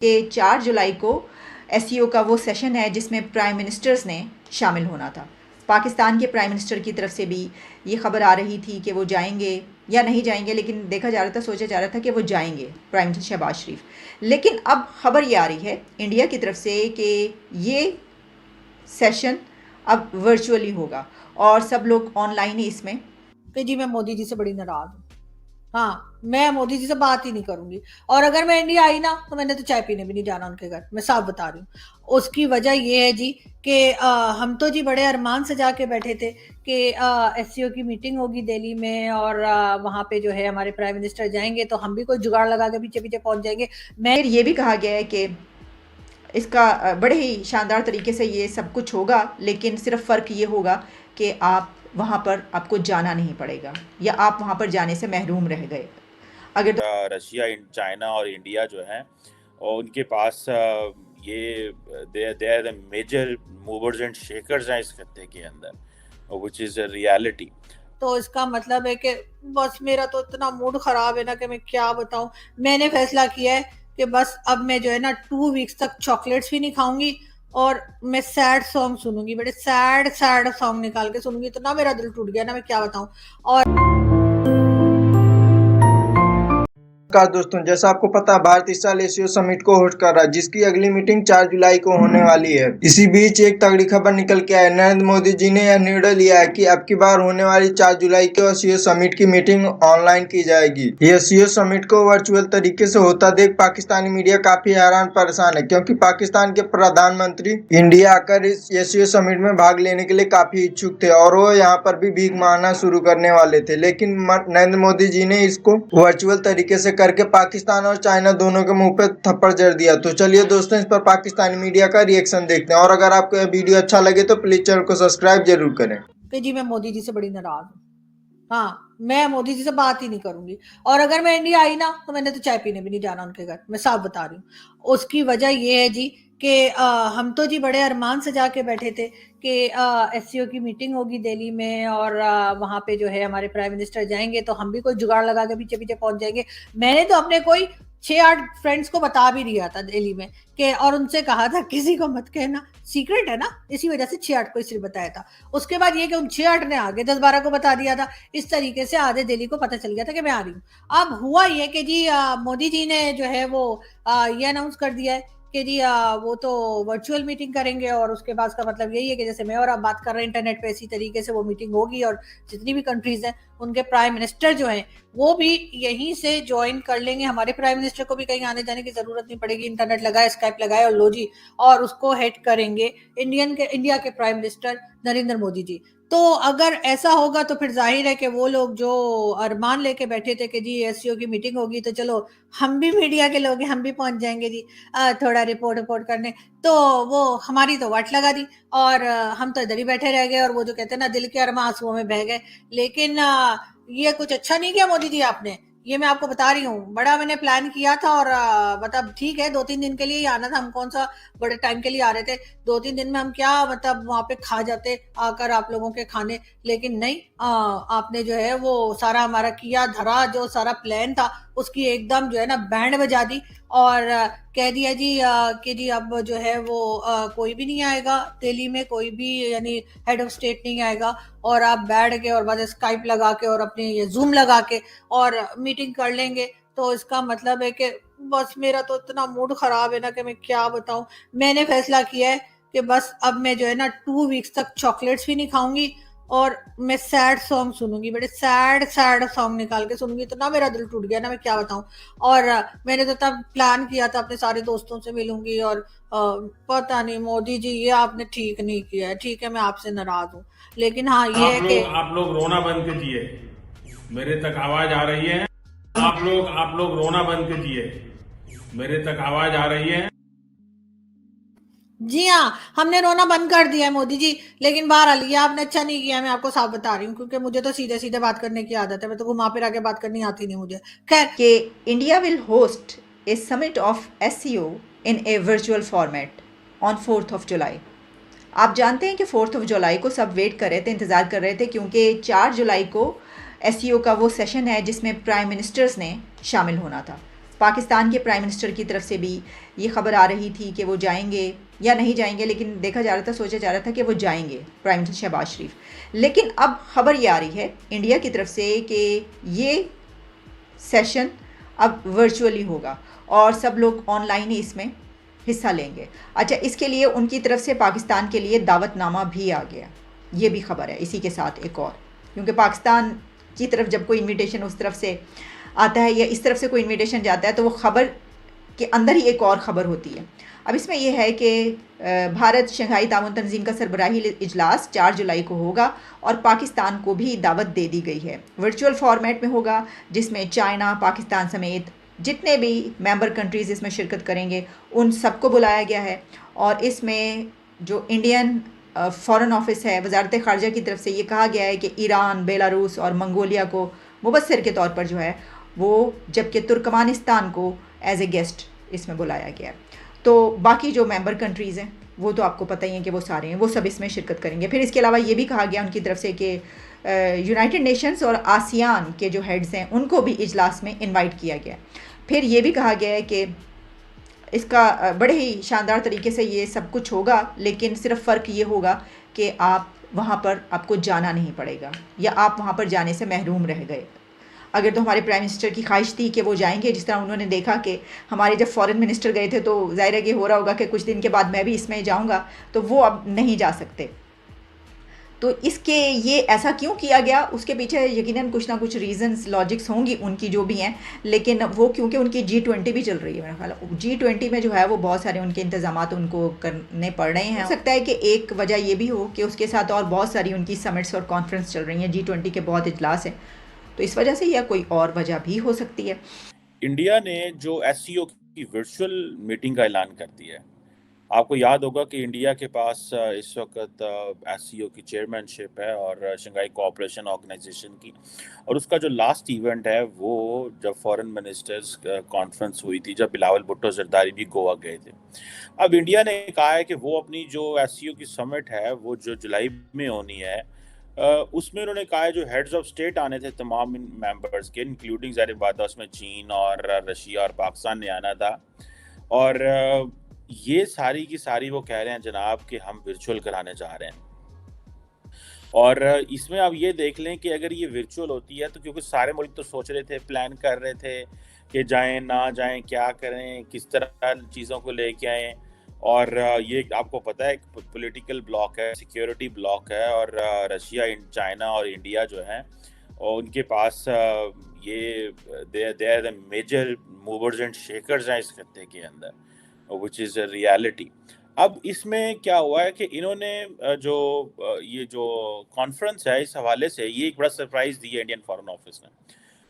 कि 4 जुलाई को एससीओ का वो सेशन है जिसमें प्राइम मिनिस्टर्स ने शामिल होना था। पाकिस्तान के प्राइम मिनिस्टर की तरफ से भी ये खबर आ रही थी कि वो जाएंगे या नहीं जाएंगे, लेकिन देखा जा रहा था, सोचा जा रहा था कि वो जाएंगे, प्राइम मिनिस्टर शहबाज शरीफ। लेकिन अब खबर ये आ रही है इंडिया की तरफ से कि ये सेशन अब वर्चुअली होगा और सब लोग ऑनलाइन ही इसमें। कि जी मैं मोदी जी से बड़ी नाराज हूँ। हाँ, मैं मोदी जी से बात ही नहीं करूंगी, और अगर मैं इंडिया आई ना तो मैंने तो चाय पीने भी नहीं जाना उनके घर, मैं साफ बता रही हूँ। उसकी वजह ये है जी कि हम तो जी बड़े अरमान से जाके बैठे थे कि एससीओ की मीटिंग होगी दिल्ली में, और वहाँ पे जो है हमारे प्राइम मिनिस्टर जाएंगे तो हम भी कोई जुगाड़ लगा के पीछे पीछे पहुंच जाएंगे। फिर ये भी कहा गया है कि इसका बड़े ही शानदार तरीके से ये सब कुछ होगा, लेकिन सिर्फ फ़र्क ये होगा कि आप वहाँ पर आपको जाना नहीं पड़ेगा या आप वहाँ पर जाने से महरूम रह गए। अगर रशिया, चाइना और इंडिया जो है और उनके पास ये they are the major movers and shakers हैं इस खत्ते के अंदर, व्हिच इज अ रियलिटी। तो इसका मतलब है कि बस मेरा तो इतना मूड खराब है ना कि मैं क्या बताऊं। मैंने फैसला किया है कि बस अब मैं जो है ना 2 वीक्स तक चॉकलेट्स भी नहीं खाऊंगी, और मैं सैड सॉन्ग सुनूंगी, बड़े सैड सैड सॉन्ग निकाल के सुनूंगी। तो ना मेरा दिल टूट गया ना, मैं क्या बताऊं। और दोस्तों, जैसा आपको पता है भारत इस साल एससीओ समिट को होस्ट कर रहा है, जिसकी अगली मीटिंग 4 जुलाई को होने वाली है। इसी बीच एक तगड़ी खबर निकल के है। नरेंद्र मोदी जी ने यह निर्णय लिया है कि अब की बार होने वाली 4 जुलाई को एससीओ समिट की मीटिंग ऑनलाइन की जाएगी। एससीओ समिट को वर्चुअल तरीके से होता देख पाकिस्तानी मीडिया काफी हैरान परेशान है, क्योंकि पाकिस्तान के प्रधानमंत्री इंडिया आकर इस एससीओ समिट में भाग लेने के लिए काफी इच्छुक थे और वो यहाँ पर भी भीख मांगना शुरू करने वाले थे, लेकिन नरेंद्र मोदी जी ने इसको वर्चुअल तरीके से करके पाकिस्तान और चाइना दोनों के मुंह पे थप्पड़ जड़ दिया। तो चलिए दोस्तों, इस पर पाकिस्तानी मीडिया का रिएक्शन देखते हैं, और अगर आपको यह वीडियो अच्छा लगे तो प्लीज चैनल को सब्सक्राइब जरूर करें। कि जी मैं मोदी जी से बड़ी नाराज हूँ। हाँ, मैं मोदी जी से बात ही नहीं करूंगी, और अगर मैं इंडिया आई ना तो मैंने तो चाय पीने भी नहीं जाना उनके घर, मैं साफ बता रही हूँ। उसकी वजह ये है जी कि हम तो जी बड़े अरमान से जाके बैठे थे कि एससीओ की मीटिंग होगी दिल्ली में, और वहाँ पे जो है हमारे प्राइम मिनिस्टर जाएंगे तो हम भी कोई जुगाड़ लगा के पीछे पीछे पहुंच जाएंगे। मैंने तो अपने कोई 6-8 फ्रेंड्स को बता भी दिया था दिल्ली में कि, और उनसे कहा था किसी को मत कहना, सीक्रेट है ना, इसी वजह से 6-8 को इसलिए बताया था। उसके बाद ये कि उन 6-8 ने आगे 10-12 को बता दिया था। इस तरीके से आधे दिल्ली को पता चल गया था कि मैं आ रही हूँ। अब हुआ ये कि जी मोदी जी ने जो है वो ये अनाउंस कर दिया है कि जी वो तो वर्चुअल मीटिंग करेंगे, और उसके बाद का मतलब यही है कि जैसे मैं और आप बात कर रहे हैं इंटरनेट पे, इसी तरीके से वो मीटिंग होगी, और जितनी भी कंट्रीज हैं उनके प्राइम मिनिस्टर जो हैं वो भी यहीं से ज्वाइन कर लेंगे। हमारे प्राइम मिनिस्टर को भी कहीं आने जाने की जरूरत नहीं पड़ेगी, इंटरनेट लगाए, स्काइप लगाए और लो जी, और उसको हेड करेंगे इंडिया के प्राइम मिनिस्टर नरेंद्र मोदी जी। तो अगर ऐसा होगा तो फिर जाहिर है कि वो लोग जो अरमान लेके बैठे थे कि जी एससीओ की मीटिंग होगी तो चलो हम भी मीडिया के लोग हैं, हम भी पहुंच जाएंगे जी थोड़ा रिपोर्ट करने, तो वो हमारी तो वाट लगा दी, और हम तो इधर ही बैठे रह गए, और वो जो कहते हैं ना दिल के अरमा आंसुओं में बह गए। लेकिन ये कुछ अच्छा नहीं किया मोदी जी आपने, ये मैं आपको बता रही हूँ। बड़ा मैंने प्लान किया था, और मतलब ठीक है 2-3 दिन के लिए ही आना था, हम कौन सा बड़े टाइम के लिए आ रहे थे। 2-3 दिन में हम क्या मतलब वहां पे खा जाते आकर आप लोगों के खाने, लेकिन नहीं, आपने जो है वो सारा हमारा किया धरा, जो सारा प्लान था उसकी एकदम जो है ना बैंड बजा दी, और कह दिया जी कि जी अब जो है वो कोई भी नहीं आएगा दिल्ली में, कोई भी यानी हेड ऑफ स्टेट नहीं आएगा, और आप बैठ के और बस स्काइप लगा के और अपने ये जूम लगा के और मीटिंग कर लेंगे। तो इसका मतलब है कि बस मेरा तो इतना मूड खराब है ना कि मैं क्या बताऊं। मैंने फैसला किया है कि बस अब मैं जो है ना 2 वीक्स तक चॉकलेट्स भी नहीं खाऊंगी, और मैं सैड सॉन्ग सुनूंगी, बड़े सैड सैड सॉन्ग निकाल के सुनूंगी। तो ना मेरा दिल टूट गया ना, मैं क्या बताऊं। और मैंने तो तब प्लान किया था अपने सारे दोस्तों से मिलूंगी, और पता नहीं मोदी जी ये आपने ठीक नहीं किया है। ठीक है, मैं आपसे नाराज हूँ, लेकिन हाँ ये है कि आप लोग रोना बंद कीजिए, मेरे तक आवाज आ रही है। आप लोग रोना बंद कीजिए, मेरे तक आवाज आ रही है। जी हाँ, हमने रोना बंद कर दिया है मोदी जी, लेकिन बहरहाल ये आपने अच्छा नहीं किया, मैं आपको साफ बता रही हूँ, क्योंकि मुझे तो सीधे सीधे बात करने की आदत है, मैं तो घुमा फिरा के बात करनी आती नहीं मुझे। खैर, कि India will host A summit of SCO in A virtual format on 4th of July। आप जानते हैं कि 4th of July को सब वेट कर रहे थे, इंतज़ार कर रहे थे, क्योंकि 4 जुलाई को एससीओ का वो सेशन है जिसमें प्राइम मिनिस्टर्स ने शामिल होना था। पाकिस्तान के प्राइम मिनिस्टर की तरफ से भी ये खबर आ रही थी कि वो जाएंगे या नहीं जाएंगे, लेकिन देखा जा रहा था, सोचा जा रहा था कि वो जाएंगे, प्राइम मिनिस्टर शहबाज शरीफ। लेकिन अब खबर ये आ रही है इंडिया की तरफ से कि ये सेशन अब वर्चुअली होगा और सब लोग ऑनलाइन ही इसमें हिस्सा लेंगे। अच्छा, इसके लिए उनकी तरफ से पाकिस्तान के लिए दावतनामा भी आ गया, ये भी खबर है इसी के साथ एक और, क्योंकि पाकिस्तान की तरफ जब कोई इनविटेशन उस तरफ से आता है या इस तरफ से कोई इनविटेशन जाता है तो वो खबर के अंदर ही एक और ख़बर होती है। अब इसमें यह है कि भारत शंघाई ताउन तंजीम का सरबराही इजलास 4 जुलाई को होगा और पाकिस्तान को भी दावत दे दी गई है। वर्चुअल फॉर्मेट में होगा जिसमें चाइना, पाकिस्तान समेत जितने भी मेंबर कंट्रीज़ इसमें शिरकत करेंगे उन सबको बुलाया गया है। और इसमें जो इंडियन फ़ॉरेन ऑफिस है, वजारत ख़ारजा की तरफ से ये कहा गया है कि ईरान, बेलारूस और मंगोलिया को मुबस्सिर के तौर पर जो है वो, जबकि तुर्कमानिस्तान को एज ए गेस्ट इसमें बुलाया गया है। तो बाकी जो मेंबर कंट्रीज़ हैं वो तो आपको पता ही है कि वो सारे हैं, वो सब इसमें शिरकत करेंगे। फिर इसके अलावा ये भी कहा गया उनकी तरफ से कि यूनाइटेड नेशंस और आसियान के जो हेड्स हैं उनको भी इजलास में इनवाइट किया गया। फिर ये भी कहा गया है कि इसका बड़े ही शानदार तरीके से ये सब कुछ होगा, लेकिन सिर्फ फ़र्क ये होगा कि आप वहाँ पर आपको जाना नहीं पड़ेगा या आप वहाँ पर जाने से महरूम रह गए। अगर तो हमारे प्राइम मिनिस्टर की ख्वाहिश थी कि वो जाएंगे, जिस तरह उन्होंने देखा कि हमारे जब फॉरेन मिनिस्टर गए थे तो ज़ाहिर है कि हो रहा होगा कि कुछ दिन के बाद मैं भी इसमें जाऊंगा, तो वो अब नहीं जा सकते। तो इसके ये ऐसा क्यों किया गया, उसके पीछे यकीनन कुछ ना कुछ रीजंस, लॉजिक्स होंगी उनकी जो भी हैं, लेकिन वो क्योंकि उनकी G20 भी चल रही है, मेरा ख्याल G20 में जो है वो बहुत सारे उनके इंतजामात उनको करने पड़ रहे हैं। हो सकता है कि एक वजह ये भी हो कि उसके साथ और बहुत सारी उनकी समिट्स और कॉन्फ्रेंस चल रही हैं, G20 के बहुत इजलास हैं, तो इस वजह से या कोई और वजह भी हो सकती है। इंडिया ने जो एससीओ की वर्चुअल मीटिंग का ऐलान कर दिया है, आपको याद होगा कि इंडिया के पास इस वक्त एससीओ की चेयरमैनशिप है और शंघाई कोऑपरेशन ऑर्गेनाइजेशन की, और उसका जो लास्ट इवेंट है वो जब फॉरेन मिनिस्टर्स कॉन्फ्रेंस हुई थी, जब बिलावल भुट्टो जरदारी भी गोवा गए थे। अब इंडिया ने कहा है कि वो अपनी जो एससीओ की समिट है वो जो जुलाई में होनी है, उसमें उन्होंने कहा है जो हेड्स ऑफ स्टेट आने थे तमाम मेंबर्स के, इंक्लूडिंग ज़ाहिर बात है उसमें चीन और रशिया और पाकिस्तान ने आना था, और ये सारी की सारी वो कह रहे हैं जनाब कि हम वर्चुअल कराने जा रहे हैं। और इसमें आप ये देख लें कि अगर ये वर्चुअल होती है तो, क्योंकि सारे मुल्क तो सोच रहे थे, प्लान कर रहे थे कि जाएं ना जाएं, क्या करें, किस तरह चीज़ों को लेके आएँ, और ये आपको पता है एक पॉलिटिकल ब्लॉक है, सिक्योरिटी ब्लॉक है, और रशिया, चाइना और इंडिया जो है, और उनके पास ये they are the major movers and shakers हैं इस खत्ते के अंदर, विच इज़ अ रियलिटी। अब इसमें क्या हुआ है कि इन्होंने ये जो कॉन्फ्रेंस है, इस हवाले से ये एक बड़ा सरप्राइज़ दी है इंडियन फॉरेन ऑफिस ने।